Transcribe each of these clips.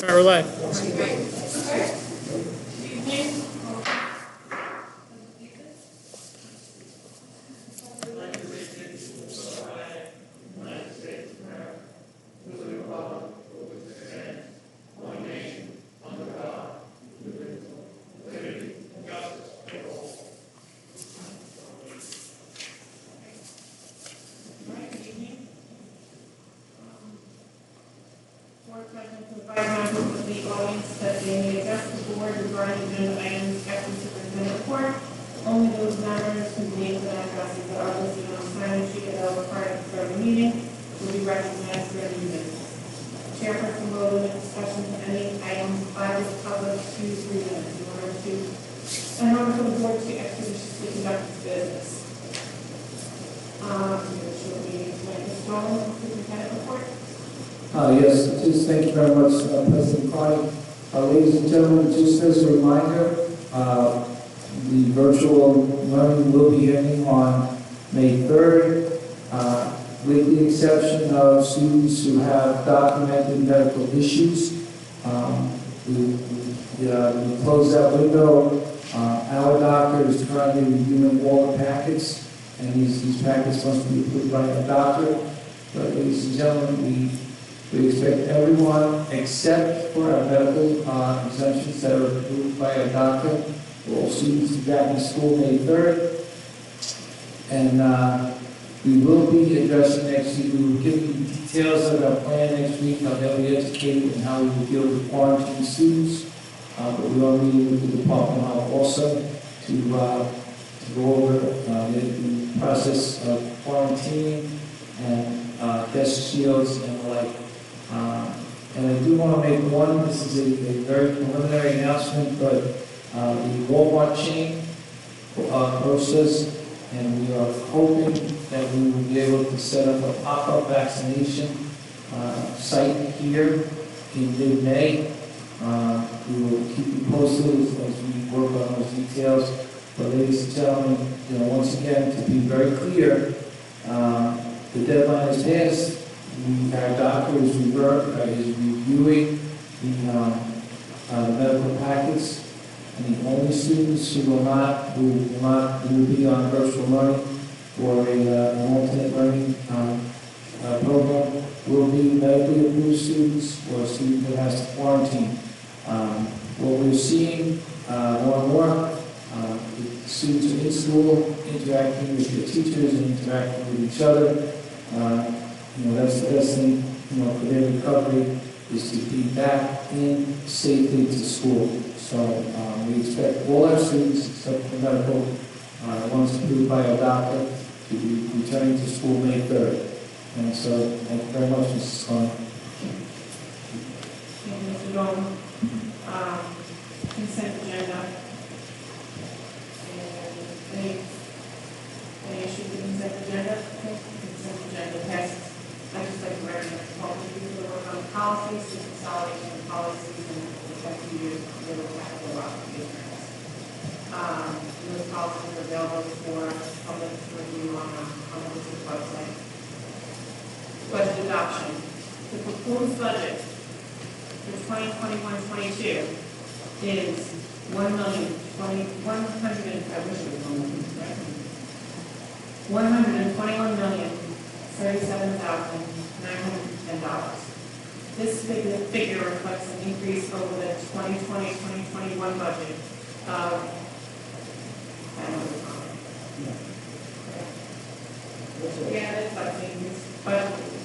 Relay. Members of the audience that they may address the board regarding agenda items after the superintendent report. Only those members whose names and addresses are listed on the sign sheet that are required to start the meeting will be recognized for any minutes. Chairperson will limit discussion to any items by the public to 3 minutes in order for the board to expeditiously conduct its business. Shall we make a strong superintendent report? Yes, just thank you very much, President Carney. Ladies and gentlemen, just as a reminder, the virtual learning will be ending on May 3rd, with the exception of students who have documented medical issues. We close that window. Our doctor is currently reviewing all the packets, and these packets must be approved by a doctor. But ladies and gentlemen, we expect everyone, except for our medical exemptions that are approved by a doctor, for all students to be back in school May 3rd. And we will be addressing next week. We will give you details of our plan next week, how they'll be educated and how we will deal with quarantine students. But we are meeting with the Department of Health also to go over the process of quarantining and desk shields and the like. And I do want to make one, this is a very preliminary announcement, but the Walmart chain approached us, and we are hoping that we will be able to set up a pop-up vaccination site here in mid-May. We will keep you posted as we work on those details. But ladies and gentlemen, once again, to be very clear, the deadline is passed. Our doctor is reviewing the medical packets, and the only students who will be on virtual learning or an alternate learning program will be medically approved students or students that has to quarantine. What we're seeing more and more, the students are in school, interacting with their teachers and interacting with each other. That's the best thing, for their recovery is to be back in safely to school. So we expect all our students, except for medical, ones approved by a doctor, to be returning to school May 3rd. And so, thank you very much, Mrs. Carney. Thank you, Mr. Dolan. Consent agenda. Any issues with the consent agenda? Okay. Consent agenda passes. I just like to recommend people to work on policies, to consolidation of policies, and effect to use little capital applications. Those policies are available for public review on the website. Budget adoption. The proposed budget for 2021-22 is $1,021,037,910. This figure reflects an increase over the 2020-2021 budget of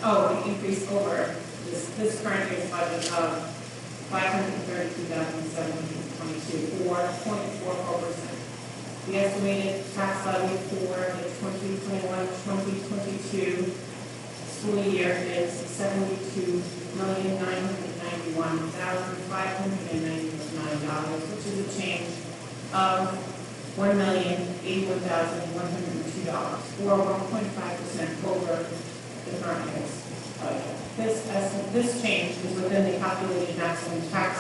the increase over this current year's budget of $532,722, or 0.44%. The estimated tax levy for the 2021-2022 school year is $72,991,599, which is a change of $1,081,102, or 1.5% over the current year's budget. This change is within the calculated maximum tax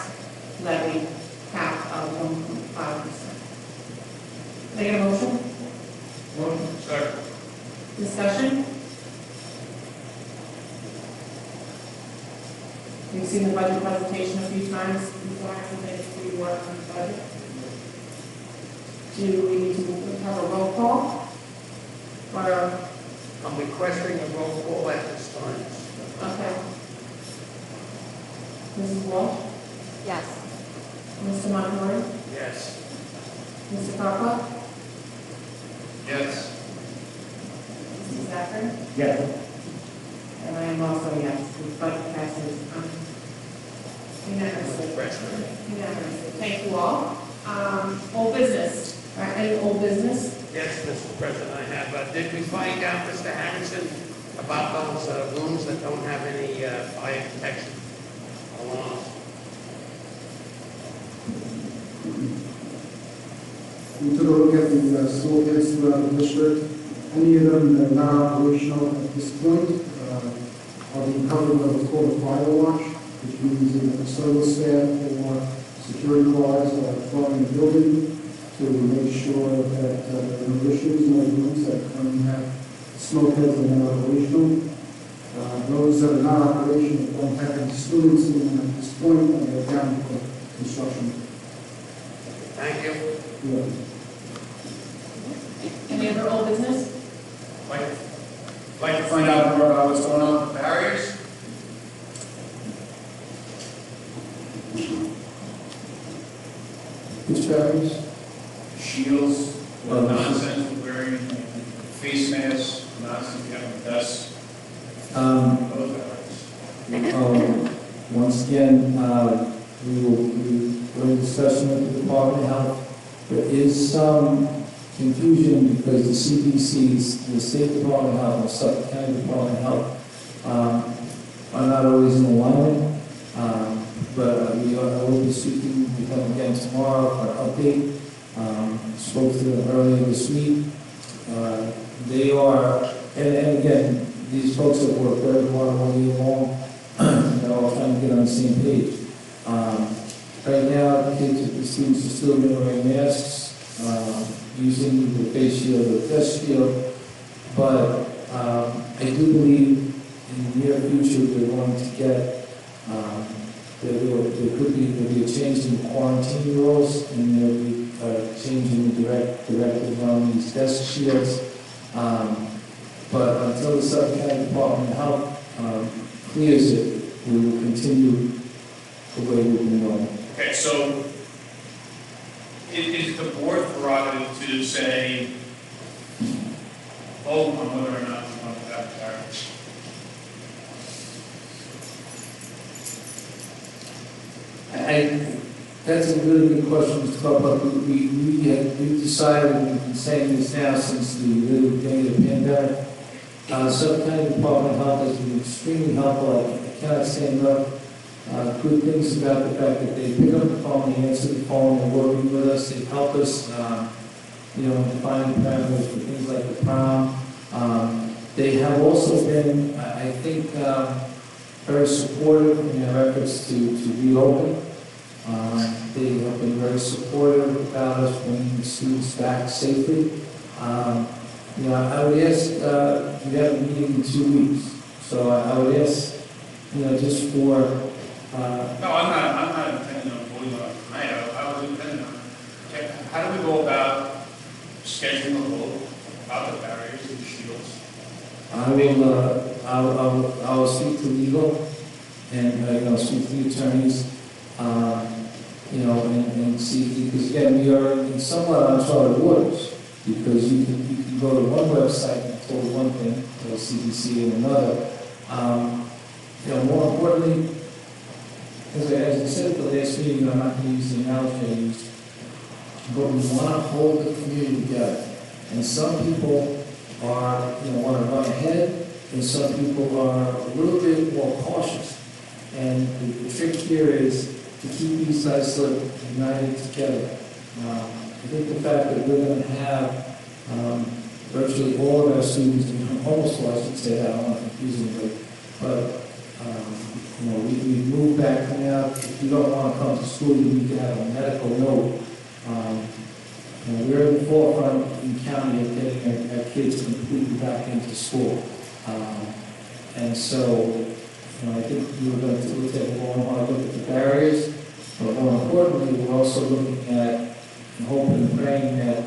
levy cap of 1.5%. Can I get a motion? Motion. Second. Discussion? seen the budget presentation a few times before, I think we work on the budget. Do we need to have a roll call? Or, I'm requesting a roll call at this time. okay. Mrs. Walsh? Yes. Mr. Montgomery? Yes. Mr. Papa? Yes. Mrs. Zachary? Yeah. And I am also yes. The budget passes unanimously. Unanimously. Thank you all. Old business. Any old business? Yes, Mr. President, I have. Did we find out, Mr. Harrison, about those rooms that don't have any fire protection alarms? We took a look at the sewer pits throughout the district. Any of them that are not operational at this point are being covered by what's called a fire watch, which means either the service staff or security guards are patrolling the building to make sure that there are no issues in those rooms that currently have smoke heads that are not operational. Those that are not operational don't have any students in them at this point, and they're down for construction. Thank you. Yeah. Any other old business? Like to find out more about what's going on with the barriers. Which barriers? Shields, nonsense with wearing face masks, nonsense having dust. Those barriers. Once again, we're in discussion with the Department of Health. There is some confusion because the CDC's, the State Department of Health, and the Suffolk County Department of Health are not always in alignment. But we will be speaking with them again tomorrow for an update. Spoke to them earlier this week. They are, and again, these folks have worked very hard all year long. They're all trying to get on the same page. Right now, the students are still going to wear masks, using the face shield or test shield, but I do believe in the near future we're going to get, there could be a change in quarantine rules, and there will be a change in the directive on these desk shields. But until the Suffolk County Department of Health clears it, we will continue the way we've been going. Okay, so is the board prerogative to say, vote on whether or not we want to have barriers? That's a really good question, Mr. Clark. We've decided, and we've been saying this now since the really beginning of the pandemic. Suffolk County Department of Health has been extremely helpful. I cannot say enough good things about the fact that they pick up the phone, they answer the phone, they're working with us, they help us, define parameters for things like the prom. They have also been, I think, very supportive in their efforts to reopen. They have been very supportive about us bringing the students back safely. I would ask, we have a meeting in 2 weeks, so I would ask, just for... No, I'm not intending on voting on it tonight. I was intending on, how do we go about scheduling a vote about the barriers and shields? I will speak to legal and, speak to the attorneys, and see, because again, we are in somewhat uncharted waters, because you can go to one website and told one thing, the CDC and another. More importantly, as I said at the last meeting, I'm not going to use the analogy I used, but we want to hold the community together. And some people are, want to run ahead, and some people are a little bit more cautious. And the trick here is to keep these Islip united together. I think the fact that we're going to have virtually all of our students, almost all, I should say that, I don't want to confuse anybody, but we moved back now. If you don't want to come to school, you need to have a medical note. We're in the forefront in the county of getting our kids completely back into school. And so, I think we'll take a long, hard look at the barriers, but more importantly, we're also looking at and hoping and praying that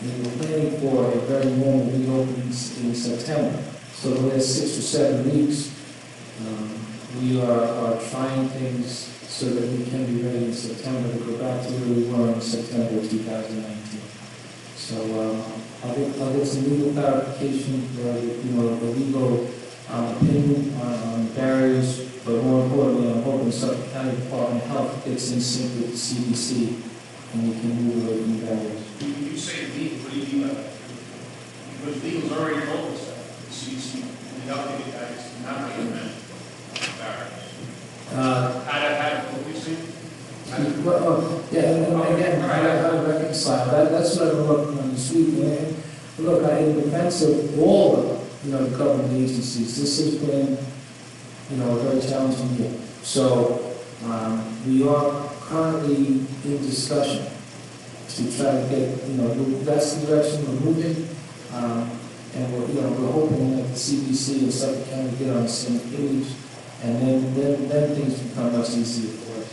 we're planning for a very normal reopening in September. So the last 6 or 7 weeks, we are trying things so that we can be ready in September to go back to where we were in September of 2019. So I'll get some legal clarification, the legal opinion on barriers, but more importantly, I'm hoping Suffolk County Department of Health gets in sync with the CDC and we can move away from barriers. You say legal, what do you mean by that? Because legal's already told us that, the CDC, and the updated that is not recommend barriers. What we see? Yeah, and again, how to reconcile that, that's what I've been working on this week. And look, in defense of all the government agencies, this has been, a very challenging year. So, we are currently in discussion to try to get, that's the direction we're moving. And we're hoping that the CDC and Suffolk County get on the same page, and then things become much easier for us.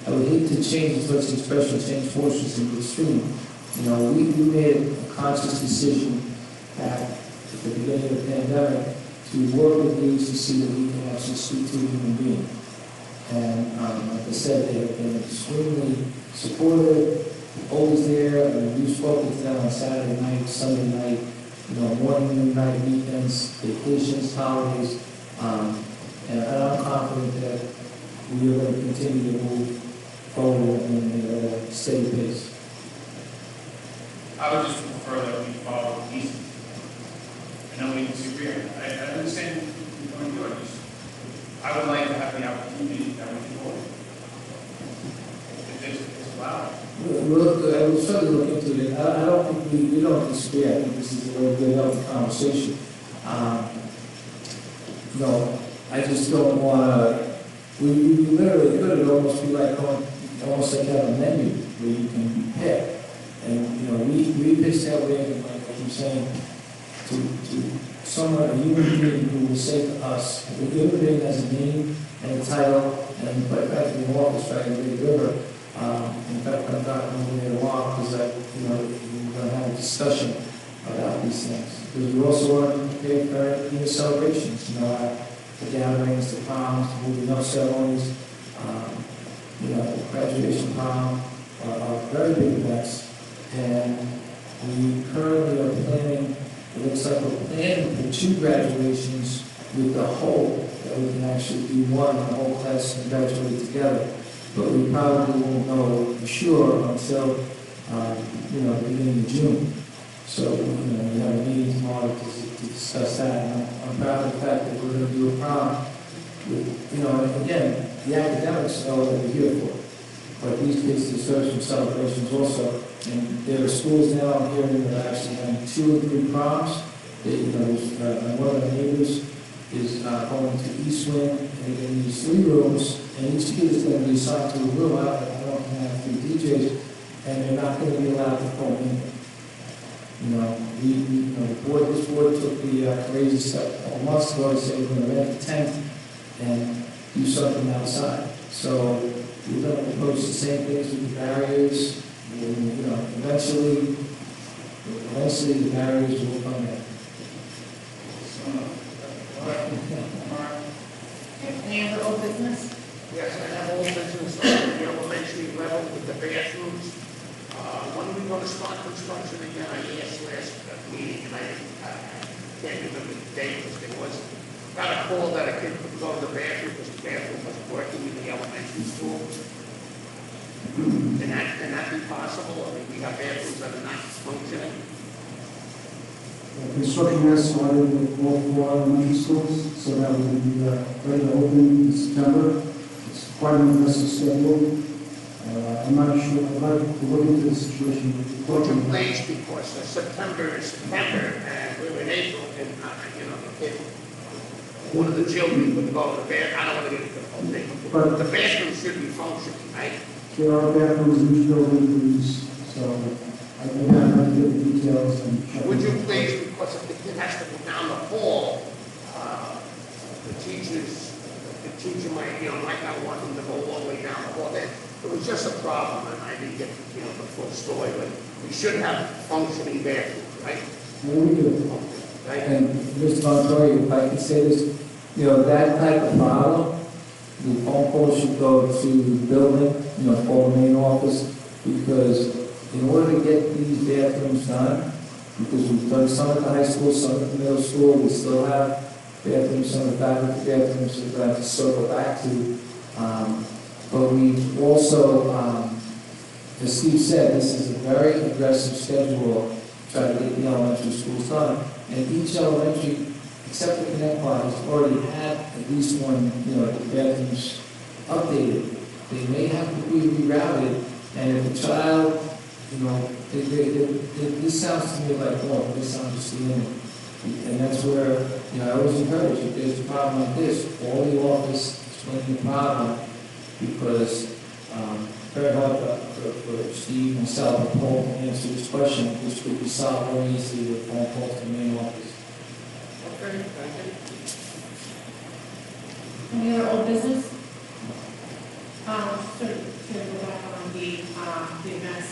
I would hate to change as much as special change forces in the extreme. We made a conscious decision back at the beginning of the pandemic to work with the agency that we can actually speak to a human being. And like I said, they have been extremely supportive, always there. We've spoken to them on Saturday night, Sunday night, morning and night, weekends, vacations, holidays. And I'm confident that we are going to continue to move forward in a steady pace. I would just prefer that we follow easy. I know we disagree on that. I understand what you're doing. I would like to have the opportunity that we can hold. If it's allowed. We'll certainly look into it. I don't think we don't disagree. I think this is a very good, healthy conversation. I just don't want to. We literally could it almost be like almost like have a menu where you can pick. And we pitch that way, like I keep saying, to someone, a human being who will say to us, the human being has a name and a title, and quite frankly, the office right in the river. In fact, I'm not going to walk because we're going to have a discussion about these things. Because we also want to prepare for the celebrations, the gatherings, the proms, the moving up ceremonies, the graduation prom are very big events. And we currently are planning, it looks like we're planning for 2 graduations with the hope that we can actually do one, the whole class can graduate together. But we probably won't know for sure until, the beginning of June. So, we have a meeting tomorrow to discuss that. And I'm proud of the fact that we're going to do a prom with, and again, the academics know what we're here for. But these kids deserve some celebrations also. And there are schools now I'm hearing that are actually having 2 or 3 proms. One of the neighbors is going to East Wing, and in these 3 rooms, and each kid is going to be assigned to a room. I don't have 3 DJs, and they're not going to be allowed to phone in. This board took the crazy step a couple months ago to say we're going to rent a tent and do something outside. So we're going to propose the same things with the barriers. Eventually the barriers will come in. Any other old business? Yes, I have all business on the elementary level with the bathrooms. When are we going to start construction again? I asked last meeting, and I can't remember the date, because got a call that a kid could go to the bathroom because the bathroom wasn't working in the elementary school. Can that be possible? I mean, we have bathrooms that are not functioning. Construction has started with all 4 elementary schools, so that will be ready to open in September. It's quite an aggressive schedule. I'm not sure. I'd like to look into the situation. Would you please, because September is September, and we're in April, and the kid, one of the children would go to the bathroom. I don't want to get into the whole thing, but the bathroom should be functioning, right? There are bathrooms in each building for use, so I don't have to get the details. Would you please, because if the kid has to go down the hall the teacher might not want them to go all the way down the hall. It was just a problem, and I didn't get, the full story, but we should have functioning bathrooms, right? Well, we do. Right? And Mr. Montori, if I could say this, that type of problem, the phone call should go to the building, call the main office, because in order to get these bathrooms done, because we've done some at the high school, some at the middle school, we still have bathrooms, some of the faculty bathrooms we're going to have to circle back to. But we also, as Steve said, this is a very aggressive schedule to try to get the elementary schools done. And each elementary, except for Connect Park, has already had at least one, the bathrooms updated. They may have to be rerouted, and if a child, this sounds to me like, oh, this sounds just the end. And that's where, I always encourage, if there's a problem like this, call the office, explain the problem, because very hard for Steve, myself, and Paul to answer this question, which could be solved very easily with phone calls to the main office. Okay, thank you. Any other old business? To go back on the events,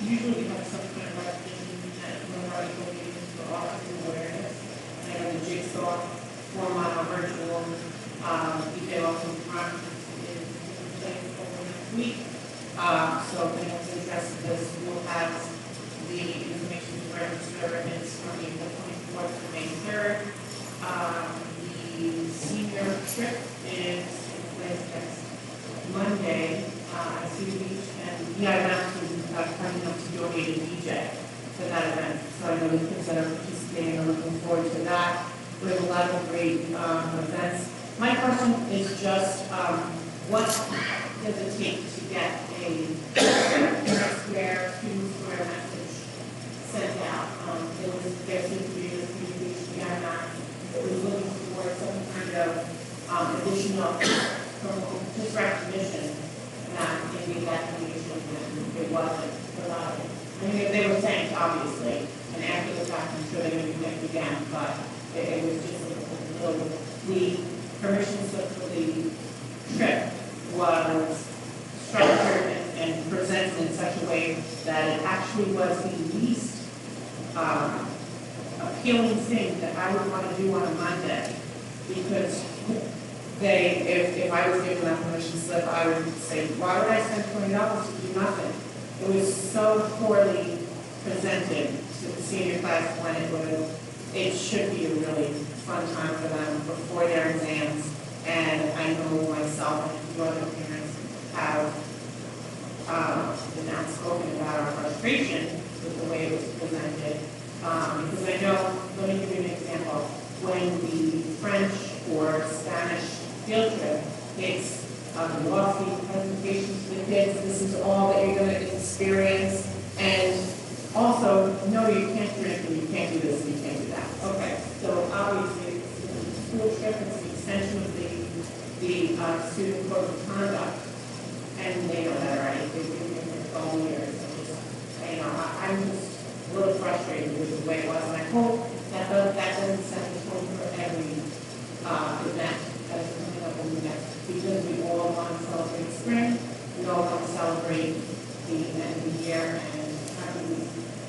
usually we have some kind of recognition at memorial meetings for autism awareness. I have the jigsaw, 4 mile virtual, detail of some conference is taking place over next week. So if anyone's interested in this, we'll have the information to register. It's from April 24th to May 3rd. The senior trip is in place next Monday, at City Beach, and the announcement is coming up to donate a DJ for that event. So I know the kids that are participating are looking forward to that. We have a lot of great events. My question is just, what does it take to get a student square message sent out? There seems to be this communication beyond that. It was looking for some kind of additional just recognition that maybe that communication it wasn't provided. I mean, they were saying obviously, and after the fact, I'm sure they're going to do that again, but it was just a little. The permission slip for the trip was structured and presented in such a way that it actually was the least appealing thing that I would want to do on a Monday, because if I was given that permission slip, I would say, why would I spend $20 to do nothing? It was so poorly presented to the senior class when it should be a really fun time for them before their exams. And I know myself and a few other parents have been outspoken about our frustration with the way it was presented. Because I know, let me give you an example. When the French or Spanish field trip takes lofty presentations to the kids, this is all that you're going to experience. And also, no, you can't drink and you can't do this and you can't do that. Okay, so obviously, it's a school trip, it's an extension of the student code of conduct. And they know that already. They've been here for 12 years. I'm just a little frustrated with the way it was. And I hope that doesn't set the tone for every event that is coming up in the next, because we all want to celebrate spring, we all want to celebrate the end of the year and have these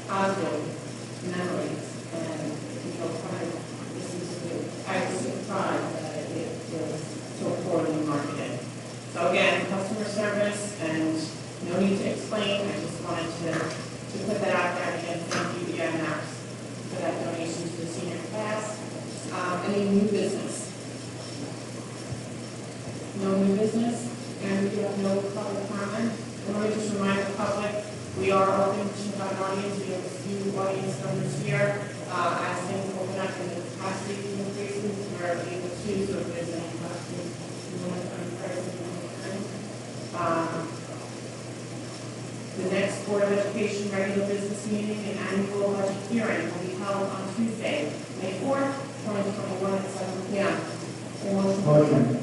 positive memories. And, kind of, I was surprised that it was so poorly marketed. So again, customer service, and no need to explain, I just wanted to put that out there. Again, thank you, Max, for that donation to the senior class. Any new business? No new business, and we have no public comment. And let me just remind the public, we are open to our audience. We have a few audience members here. As things open up and the capacity increases, we're able to, so if there's any questions, we want to come first. The next Board of Education regular business meeting and annual budget hearing will be held on Tuesday, May 4th, 2021 at 7 p.m. Motion.